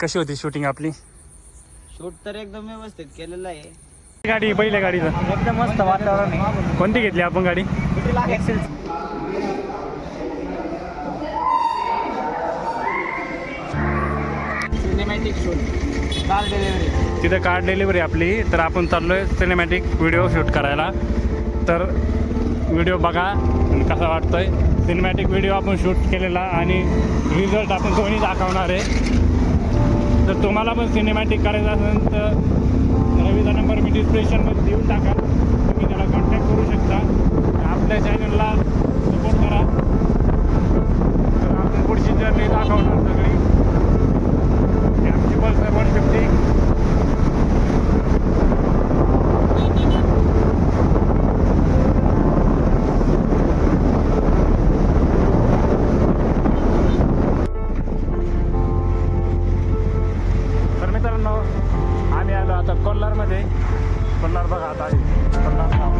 कशी होती शूटिंग आपली? शूट तर एकदम व्यवस्थित केलेलं आहे. गाडी पहिल्या गाडीचं एकदम मस्त वातावरण आहे. कोणती घेतली आपण गाडी? Excel cinematic shoot car delivery. तिथं कार डिलिव्हरी आपली, तर आपण चाललोय सिनेमॅटिक व्हिडिओ शूट करायला. तर व्हिडिओ बघा कसा वाटतोय. सिनेमॅटिक व्हिडिओ आपण शूट केलेला आणि रिझल्ट आपण दोन्ही दाखवणार आहे. तर तुम्हाला पण सिनेमॅटिक करायचं असेल तर रवीचा नंबर मी डिस्क्रिप्शनमध्ये देऊन टाकाल, तुम्ही त्याला कॉन्टॅक्ट करू शकता. आपल्या चॅनलला सपोर्ट करा. तर आपण पुढची जर्नी दाखवणार सगळी. आमची पल्सर 150 कोल्हारमध्ये. कोल्हार बघा आता आहे कोल्हार नाव.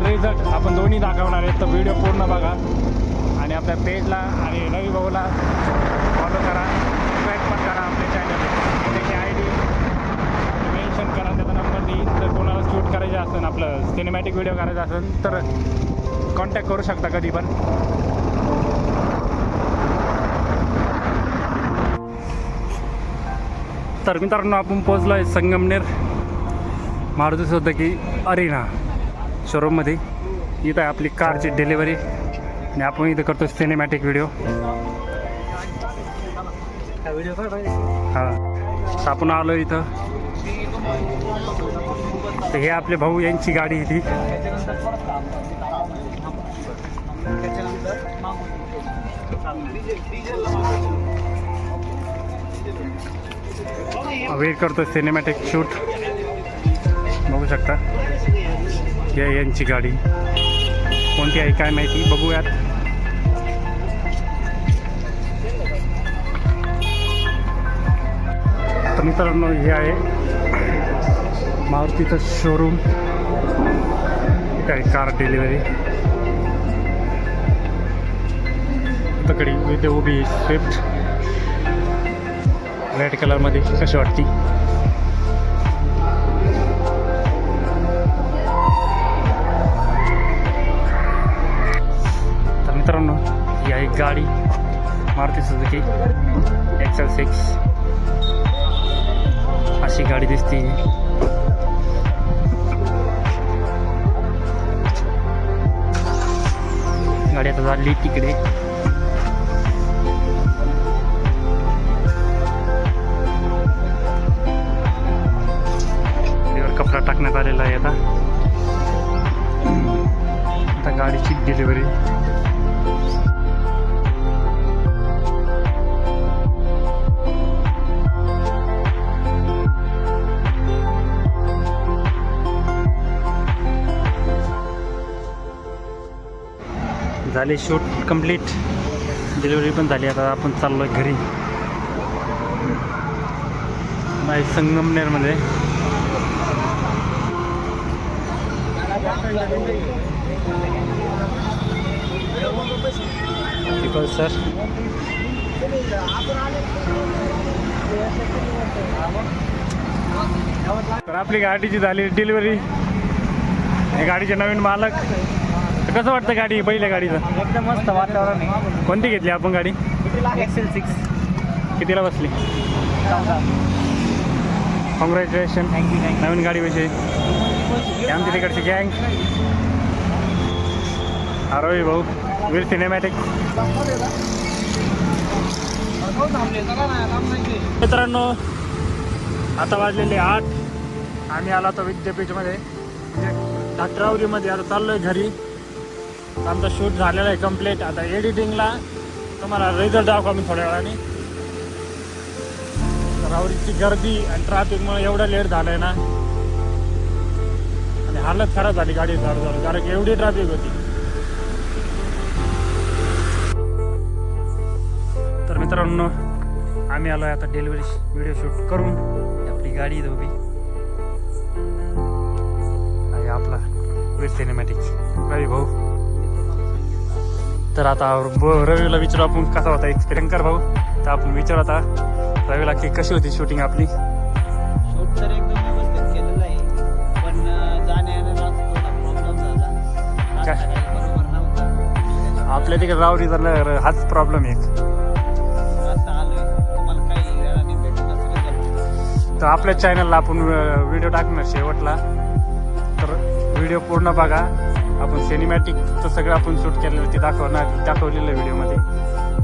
रिझल्ट आपण दोन्ही दाखवणार आहेत. तर व्हिडिओ पूर्ण बघा आणि आपल्या पेजला आणि रवी भाऊला फॉलो करा, सबस्क्राईब पण करा आपल्या चॅनल. त्याची ID मेन्शन करा, त्याचा नंबर देईन. जर कोणाला शूट करायचे असेल, आपलं सिनेमॅटिक व्हिडिओ करायचा असेल तर कॉन्टॅक्ट करू शकता कधी पण. तर मित्रांनो आपण पोचलो आहे संगमनेर मारुती सुझुकी अरेना शोरूममध्ये. इथं आहे आपली कारची डिलिव्हरी आणि आपण इथं करतो सिनेमॅटिक व्हिडिओ. हां, आपण आलो इथं. तर हे आपले भाऊ यांची गाडी आहे ती. वेट करतो सिनेमॅटिक शूट. बघू शकता यांची गाडी कोणती आहे काय माहिती, बघूयात. तर मित्रांनो हे आहे मारुतीचं शोरूम. काय कार डिलिव्हरी तकडी इथे उभी स्विफ्ट रेड कलरमध्ये. कशी वाटती? मित्रांनो ही आहे गाडी मारुती सुझुकी XL6. अशी गाडी दिसते. गाडी आता झाली तिकडे. गाडीवर कपडा टाकण्यात आलेला आहे. आता गाडीची डिलिव्हरी. झाले शूट कंप्लीट, डिलिव्हरी पण झाली. आता आपण चाललो आहे घरी. नाही संगमनेरमध्ये. सर तर आपली गाडीची झाली डिलिव्हरी. गाडीचे नवीन मालक. कसं वाटतं गाडी पहिल्या गाडीचं? एकदम मस्त वातावरण आहे. कोणती घेतली आपण गाडी? XL6. कितीला बसली? कॉंग्रॅच्युलेशन नवीन गाडीविषयी. आमच्या तिकडची गँग रवी भाऊ वीर सिनेमॅटिक. मित्रांनो आता वाजलेले 8. आम्ही आलो आता विद्यापीठमध्ये ठाकरावरीमध्ये. आता चाललोय घरी. आमचा शूट झालेला आहे कम्प्लीट. आता एडिटिंगला तुम्हाला रिझल्ट दाखवा मी थोड्या वेळाने. रावरीची गर्दी आणि ट्रॅफिकमुळे एवढं लेट झालंय ना, आणि हालत खराब झाली गाडी चालू चालू, कारण की एवढी ट्रॅफिक होती. तर मित्रांनो आम्ही आलोय आता डिलिव्हरी व्हिडिओ शूट करून. आपली गाडी उभी आहे, आपला वीर सिनेमॅटिक रवी भाऊ. तर आता रवीला विचारू आपण कसा होता एक्सपिरियन्स कर भाऊ. तर आपण विचारू आता रवीला की कशी होती शूटिंग आपली. शूट तर एकदम व्यवस्थित केलेलं आहे, पण जाण्या-येण्याला थोडा प्रॉब्लेम झाला. रस्ता काही बरोबर नव्हता. आपल्या तिकडे रावरी झालं हाच प्रॉब्लेम आहे. आता आलोय, तुम्हाला काही वेळाने भेटून result. तर आपल्या चॅनलला आपण व्हिडिओ टाकणार शेवटला, तर व्हिडिओ पूर्ण बघा. आपण सिनेमॅटिकचं सगळं आपण शूट केलेलं ते दाखवलेलं व्हिडिओमध्ये.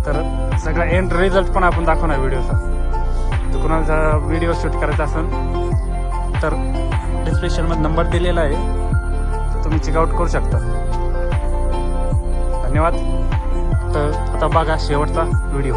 तर सगळं एंड रिझल्ट पण आपण दाखवणार व्हिडिओचा. तर कोणाचा व्हिडिओ शूट करायचा असेल तर डिस्क्रिप्शनमध्ये नंबर दिलेला आहे, तर तुम्ही चेकआउट करू शकता. धन्यवाद. तर आता बघा शेवटचा व्हिडिओ.